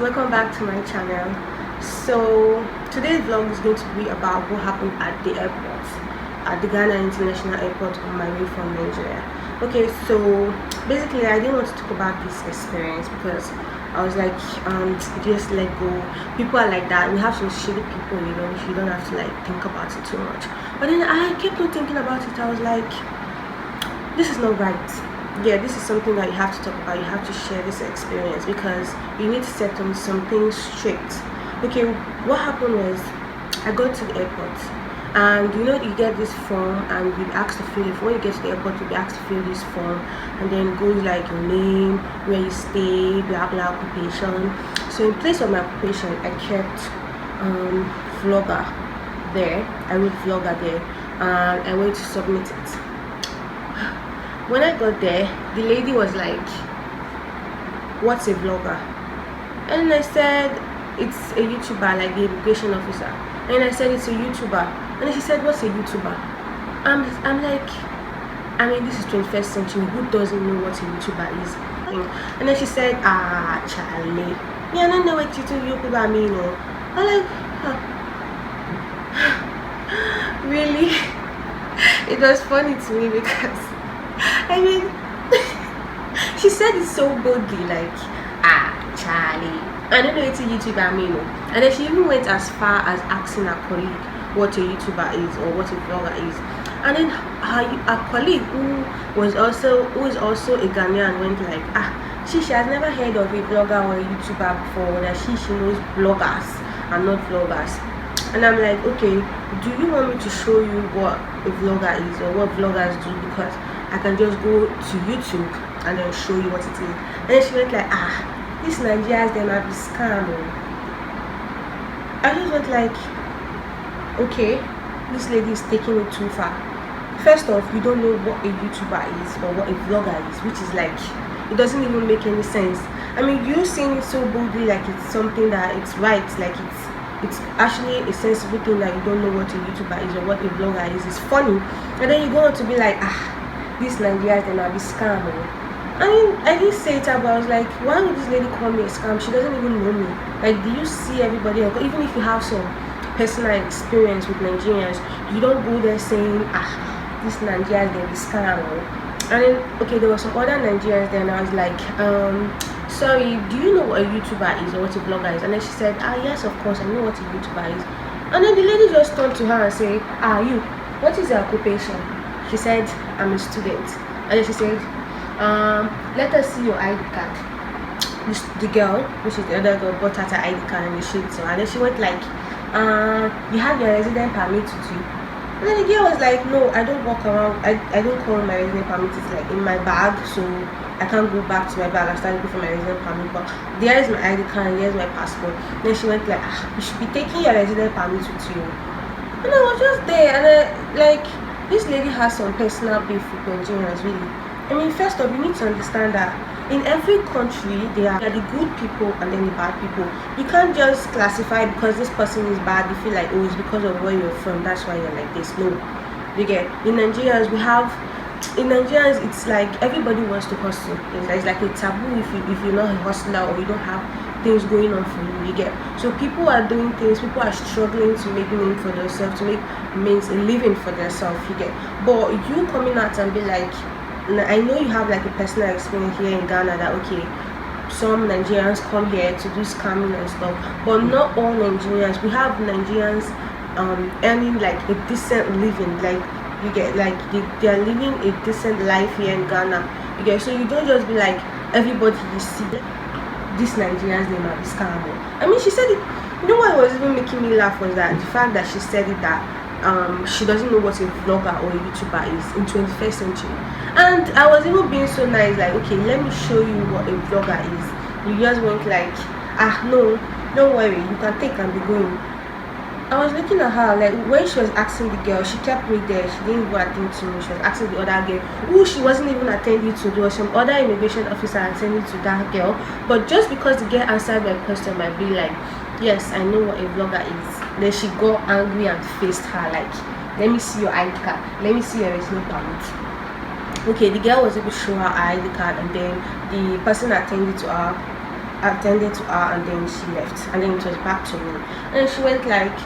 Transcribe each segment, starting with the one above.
welcome back to my channel. So today's vlog is going to be about what happened at the airport, at the Ghana International Airport on my way from Nigeria. Okay, so basically I didn't want to talk about this experience because I was like, just let go. People are like that. We have some shitty people, you don't have to like think about it too much. But then I kept on thinking about it. I was like, this is not right. Yeah, this is something that you have to talk about. You have to share this experience because you need to set on something straight. Okay, what happened was I got to the airport, and you get this form and you'll be asked to fill it. When you get to the airport, you'll be asked to fill this form, and then it goes like your name, where you stay, blah blah, occupation. So in place of my occupation, I kept vlogger there. I wrote vlogger there, and I went to submit it. When I got there, the lady was like, "What's a vlogger?" And I said, "It's a YouTuber, like the immigration officer." And I said, "It's a YouTuber." And then she said, "What's a YouTuber?" I'm like, I mean, this is 21st century. Who doesn't know what a YouTuber is? And then she said, Charlie, yeah, I don't know what YouTuber mean. I'm like, really? It was funny to me because I mean, she said it so boldly, like, Charlie, I don't know what a YouTuber mean. And then she even went as far as asking her colleague what a YouTuber is or what a vlogger is. And then her colleague, who is also a Ghanaian, went like, she has never heard of a vlogger or a YouTuber before, that she knows bloggers and not vloggers. And I'm like, okay, do you want me to show you what a vlogger is or what vloggers do? Because I can just go to YouTube and then show you what it is. And then she went like, these Nigerians, they might be scam. I just went like, okay, this lady is taking it too far. First off, you don't know what a YouTuber is or what a vlogger is, which is like, it doesn't even make any sense. I mean, you saying it so boldly like it's something that it's right, like it's actually a sensible thing that you don't know what a YouTuber is or what a vlogger is. It's funny. And then you go on to be like, these Nigerians, they might be scam. I mean, I didn't say it, but I was like, why would this lady call me a scam? She doesn't even know me. Like, do you see everybody else? Even if you have some personal experience with Nigerians, you don't go there saying, these Nigerians, they be scam. And then, okay, there were some other Nigerians there, and I was like, sorry, do you know what a YouTuber is or what a vlogger is? And then she said, yes, of course, I know what a YouTuber is. And then the lady just turned to her and said, you, what is your occupation? She said, I'm a student. And then she said, let us see your ID card. The girl, which is the other girl, brought out her ID card and she showed her. And then she went like, you have your resident permit too. And then the girl was like, no, I don't walk around, I don't call my resident permit, it's like in my bag, so I can't go back to my bag. I started looking for my resident permit, but there is my ID card and here's my passport. And then she went like, you should be taking your resident permit with you. And I was just there, and this lady has some personal beef with Nigerians, really. I mean, first off, you need to understand that in every country, there are the good people and then the bad people. You can't just classify because this person is bad, you feel like, oh, it's because of where you're from, that's why you're like this. No. You get, in Nigerians, it's like everybody wants to hustle. It's like a taboo if you're not a hustler or you don't have things going on for you, you get. So people are doing things, people are struggling to make a name for themselves, to make means a living for themselves, you get. But you coming out and be like, I know you have like a personal experience here in Ghana that okay, some Nigerians come here to do scamming and stuff, but not all Nigerians. We have Nigerians earning like a decent living, like you get, like they are living a decent life here in Ghana, you get. So you don't just be like everybody you see, these Nigerians, they might be scamming. I mean, she said it. You know what was even making me laugh was that the fact that she said it that she doesn't know what a vlogger or a YouTuber is in 21st century. And I was even being so nice, like, okay, let me show you what a vlogger is. You just went like, no, don't worry, you can take and be going. I was looking at her, like, when she was asking the girl, she kept me there, she didn't even attend to me. She was asking the other girl, who she wasn't even attending to. There was some other immigration officer attending to that girl, but just because the girl answered my question by being like, yes, I know what a vlogger is, then she got angry and faced her like, let me see your ID card, let me see your resident permit. Okay, the girl was able to show her ID card, and then the person attended to her attended to her, and then she left, and then it was back to me. And she went like,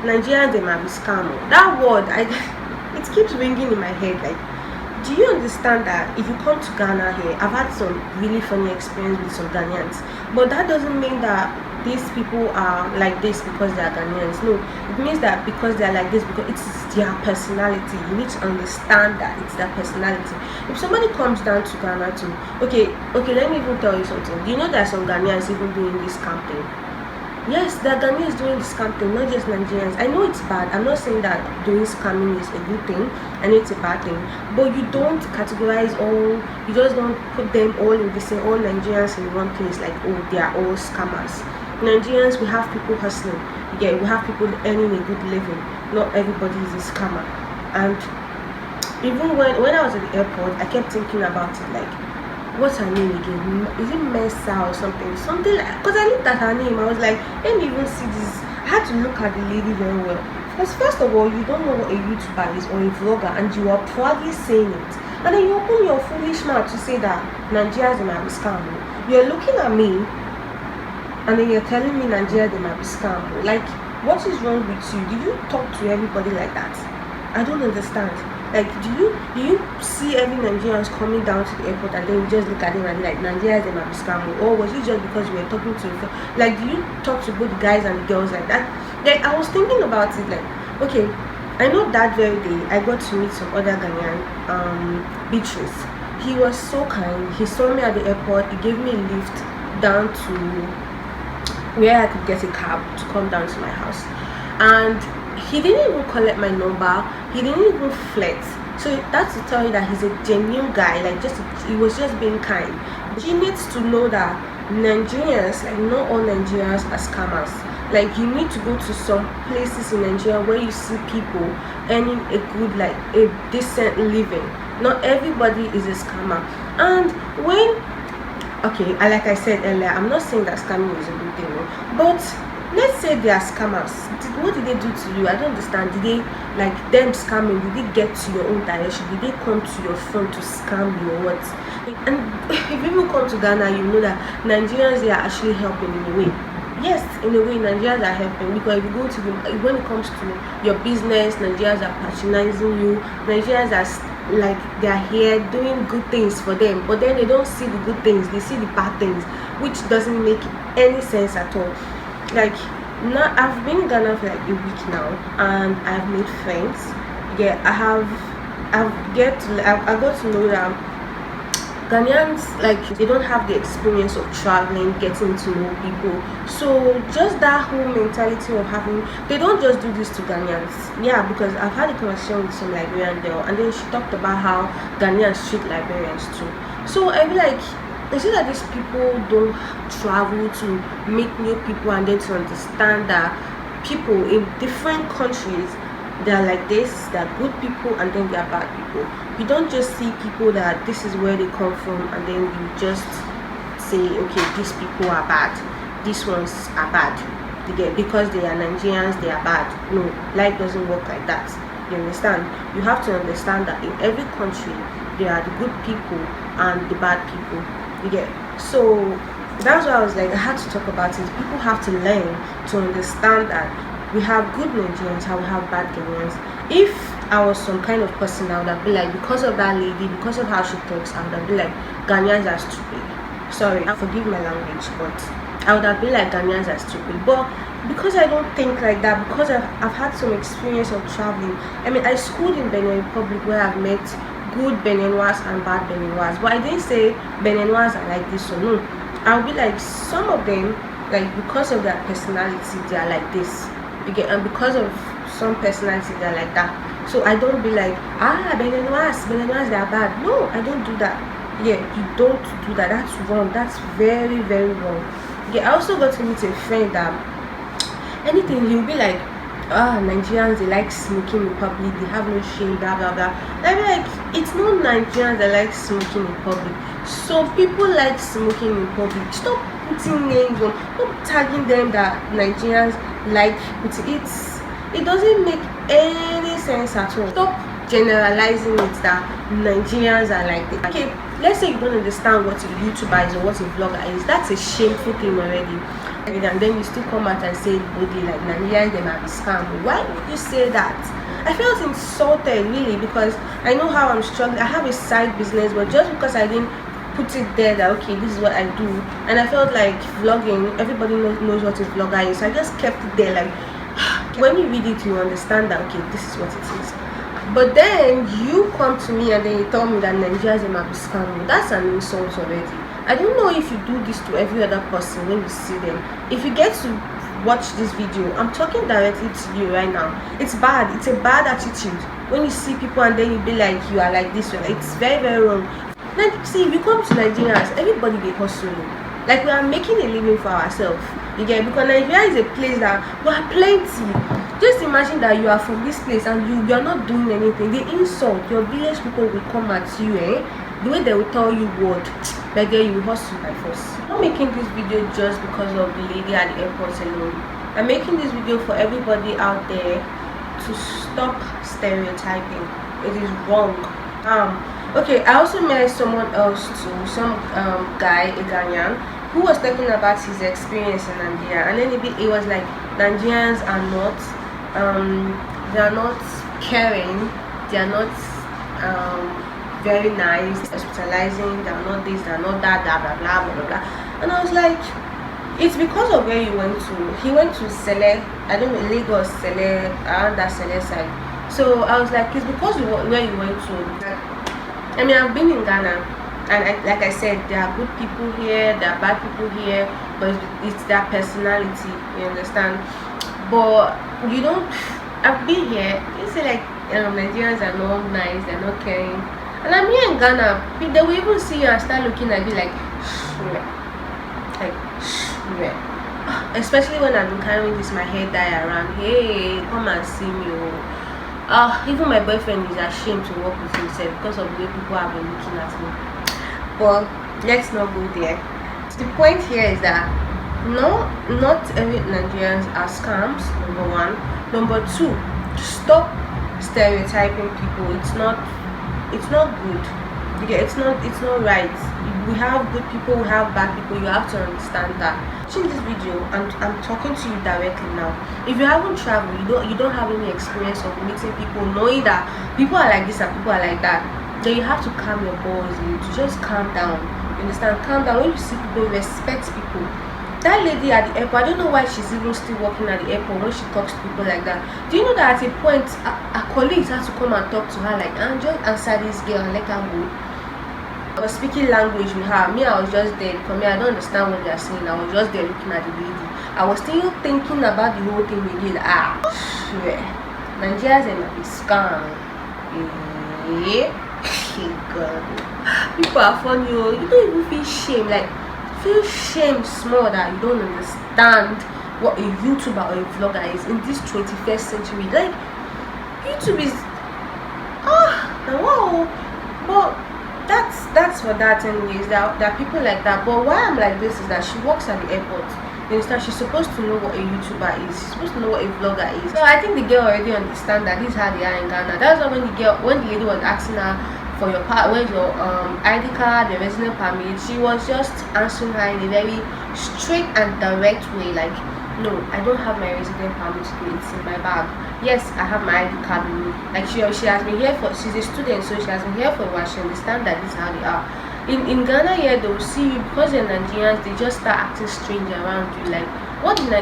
Nigerians, they might be scam. That word, it keeps ringing in my head. Like, do you understand that if you come to Ghana here, I've had some really funny experience with some Ghanaians, but that doesn't mean that these people are like this because they are Ghanaians. No, it means that because they are like this because it's their personality. You need to understand that it's their personality. If somebody comes down to Ghana to, okay, let me even tell you something. Do you know that some Ghanaians even doing this campaign? Yes, the Ghanaians doing scamming, not just Nigerians. I know it's bad. I'm not saying that doing scamming is a good thing. I know it's a bad thing. But you don't categorize all, you just don't put them all in the same, all Nigerians in one place, like, oh, they are all scammers. Nigerians, we have people hustling. Yeah, we have people earning a good living. Not everybody is a scammer. And even when I was at the airport, I kept thinking about it, like, what's her name again? Is it Mesa or something? Something like, because I looked at her name, I was like, let me even see this. I had to look at the lady very well. Because first of all, you don't know what a YouTuber is or a vlogger, and you are proudly saying it. And then you open your foolish mouth to say that Nigerians might be scam. You're looking at me, and then you're telling me Nigeria they might be scam. Like, what is wrong with you? Do you talk to everybody like that? I don't understand. Like, do you see every Nigerians coming down to the airport and then you just look at them and be like, Nigerians they might be scamming? Or was it just because you were talking to like, do you talk to both the guys and the girls like that? Like, I was thinking about it, like, okay, I know that very day I got to meet some other Ghanaian, Beatrice. He was so kind. He saw me at the airport. He gave me a lift down to where I could get a cab to come down to my house, and he didn't even collect my number. He didn't even flirt. So that's to tell you that he's a genuine guy. Like, he was just being kind. He needs to know that Nigerians, like, not all Nigerians are scammers. Like, you need to go to some places in Nigeria where you see people earning a good, like, a decent living. Not everybody is a scammer. And when, okay, like I said earlier, I'm not saying that scamming is a good thing, no, but let's say they are scammers. What did they do to you? I don't understand. Did they, like, them scamming, did they get to your own direction? Did they come to your phone to scam you or what? And if people come to Ghana, you know that Nigerians, they are actually helping in a way. Yes, in a way, Nigerians are helping, because if you go to when it comes to your business, Nigerians are patronizing you. Nigerians are like, they are here doing good things for them, but then they don't see the good things, they see the bad things, which doesn't make any sense at all. Like, now I've been in Ghana for like a week now, and I've made friends. Yeah, I got to know that Ghanaians, like, they don't have the experience of traveling, getting to know people. So just that whole mentality of having, they don't just do this to Ghanaians. Yeah, because I've had a conversation with some Liberian girl, and then she talked about how Ghanaians treat Liberians too. So I feel like, is it that these people don't travel to meet new people and then to understand that people in different countries, they are like this, they're good people, and then they are bad people. You don't just see people that this is where they come from and then you just say, okay, these people are bad, these ones are bad, because they are Nigerians, they are bad. No, life doesn't work like that. You understand? You have to understand that in every country there are the good people and the bad people. So that's why I was like, I had to talk about it. People have to learn to understand that we have good Nigerians and we have bad Ghanaians. If I was some kind of person, I would have been like, because of that lady, because of how she talks, I would have been like, Ghanaians are stupid. Sorry, I forgive my language, but I would have been like, Ghanaians are stupid. But because I don't think like that, because I've had some experience of traveling. I mean, I schooled in Benin Republic, where I've met good Beninois and bad Beninois, but I didn't say Beninois are like this or no. I'll be like, some of them, like, because of their personality, they are like this. And because of some personality, they're like that. So I don't be like, Beninois, they are bad. No, I don't do that. Yeah, you don't do that. That's wrong. That's very, very wrong. I also got to meet a friend that anything, he'll be like, Nigerians, they like smoking in public, they have no shame, blah blah blah. I mean, like, it's not Nigerians that like smoking in public. So people like smoking in public. Stop putting names on, stop tagging them that Nigerians like it. It doesn't make any sense at all. Stop generalizing it that Nigerians are like this. Okay, let's say you don't understand what a YouTuber is or what a vlogger is. That's a shameful thing already. And then you still come out and say boldly like Nigerians, they might be scammed. Why would you say that? I felt insulted really, because I know how I'm struggling. I have a side business, but just because I didn't put it there that okay, this is what I do, and I felt like vlogging, everybody knows what a vlogger is, so I just kept it there. Like when you read it, you understand that okay, this is what it is. But then you come to me and then you tell me that Nigerians might be scamming. That's an insult already. I don't know if you do this to every other person when you see them. If you get to watch this video, I'm talking directly to you right now. It's bad. It's a bad attitude when you see people and then you be like you are like this. It's very, very wrong. Then see, if you come to Nigerians, everybody be hustling. Like we are making a living for ourselves. You get, because Nigeria is a place that we are plenty. Just imagine that you are from this place and you are not doing anything. They insult your village people will come at you, the way they will tell you what, like there you will hustle by force. I'm not making this video just because of the lady at the airport alone. I'm making this video for everybody out there to stop stereotyping. It is wrong. Okay, I also met someone else too, some guy, a Ghanaian, who was talking about his experience in Nigeria, and then it was like Nigerians are not they are not caring, they are not very nice, hospitalizing, they are not this, they are not that, blah blah blah blah blah. And I was like, it's because of where you went to. He went to Sele, I don't know, Lagos, Sele, around that Sele side. So I was like, it's because of where you went to. I mean, I've been in Ghana, and like I said, there are good people here, there are bad people here, but it's their personality, you understand? But you don't. I've been here. You say like Nigerians are not nice, they're not caring. And I'm here in Ghana, they will even see you and start looking at you like, especially when I've been carrying this my hair dye around. Hey, come and see me. Even my boyfriend is ashamed to work with himself because of the way people have been looking at me. But let's not go there. The point here is that not every Nigerians are scams, number one. Number two, stop stereotyping people. It's not good. Okay, it's not right. We have good people, we have bad people. You have to understand that. Watching this video, and I'm talking to you directly now. If you haven't traveled, you don't have any experience of meeting people, knowing that people are like this and people are like that, then you have to calm your balls. To just calm down. You understand? Calm down. When you see people, respect people. That lady at the airport, I don't know why she's even still working at the airport when she talks to people like that. Do you know that at a point, a colleague had to come and talk to her like, and just answer this girl and let her go. I was speaking language with her. Me, I was just there. For me, I don't understand what they are saying. I was just there looking at the lady. I was still thinking about the whole thing we did. Swear. Nigerians are a scam. God. People are funny. You don't even feel shame. Like, feel shame small that you don't understand what a YouTuber or a vlogger is in this 21st century. Like, YouTube is wow, but that's for that anyways. There are people like that. But why I'm like this is that she works at the airport. You understand? She's supposed to know what a YouTuber is. She's supposed to know what a vlogger is. So I think the girl already understand that this is how they are in Ghana. That's why when the lady was asking her for your where's your ID card, your resident permit, she was just answering her in a very straight and direct way, like, no, I don't have my resident permit today, it's in my bag. Yes, I have my ID card with me. Like she has been here for, she's a student, so she has been here for a while. She understand that this is how they are. In Ghana here, they will see you because you're Nigerians, they just start acting strange around you. Like, what did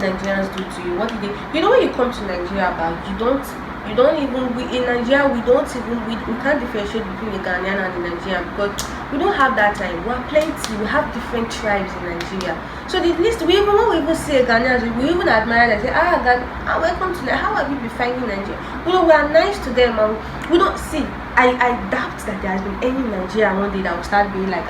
Nigerians do to you? What did they, you know, when you come to Nigeria, about we in Nigeria we can't differentiate between the Ghanaian and the Nigerian because we don't have that time. We are plenty, we have different tribes in Nigeria. So the least when we even say Ghanaians, we even admire them, say, welcome to Nigeria, how have you been finding Nigeria? You know, we are nice to them, and we don't see. I doubt that there has been any Nigerian one day that will start being like,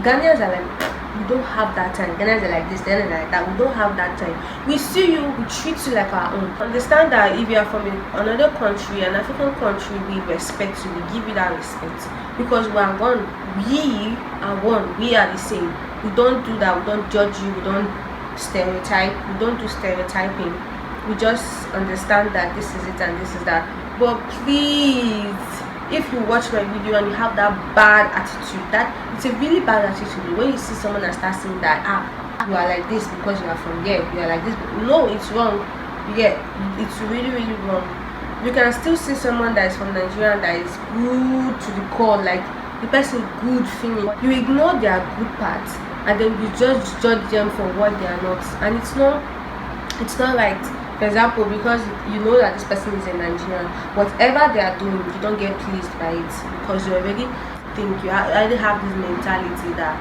Ghanaians are like, we don't have that time. Ghanaians are like this, then like that. We don't have that time. We see you, we treat you like our own. Understand that if you are from another country, an African country, we respect you, we give you that respect. Because we are one. We are one. We are the same. We don't do that. We don't judge you. We don't stereotype. We don't do stereotyping. We just understand that this is it and this is that. But please, if you watch my video and you have that bad attitude, that it's a really bad attitude when you see someone and start saying that you are like this because you are from here, you are like this. No, it's wrong. Yeah, it's really wrong. You can still see someone that is from Nigeria that is good to the core, like the person good feeling. You ignore their good parts and then you just judge them for what they are not, and it's not right. For example, because you know that this person is a Nigerian, whatever they are doing, you don't get pleased by it because you already think you already have this mentality that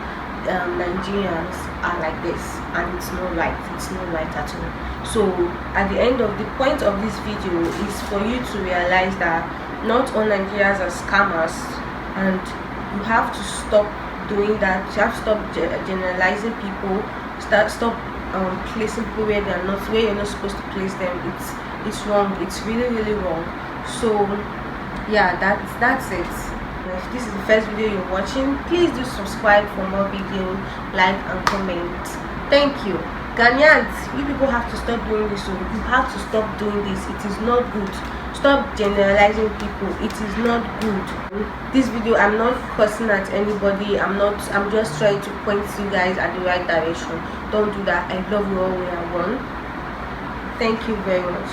Nigerians are like this, and it's not right. It's not right at all. So at the end of the point of this video is for you to realize that not all Nigerians are scammers, and you have to stop doing that. You have to stop generalizing people. Stop placing people where they're not, where you're not supposed to place them. It's wrong. It's really wrong. So yeah, that's it. If this is the first video you're watching, please do subscribe for more videos, like and comment. Thank you. Ghanaians, you people have to stop doing this. So you have to stop doing this. It is not good. Stop generalizing people. It is not good. This video, I'm not cursing at anybody. I'm just trying to point you guys at the right direction. Don't do that. I love you all. We are one. Thank you very much.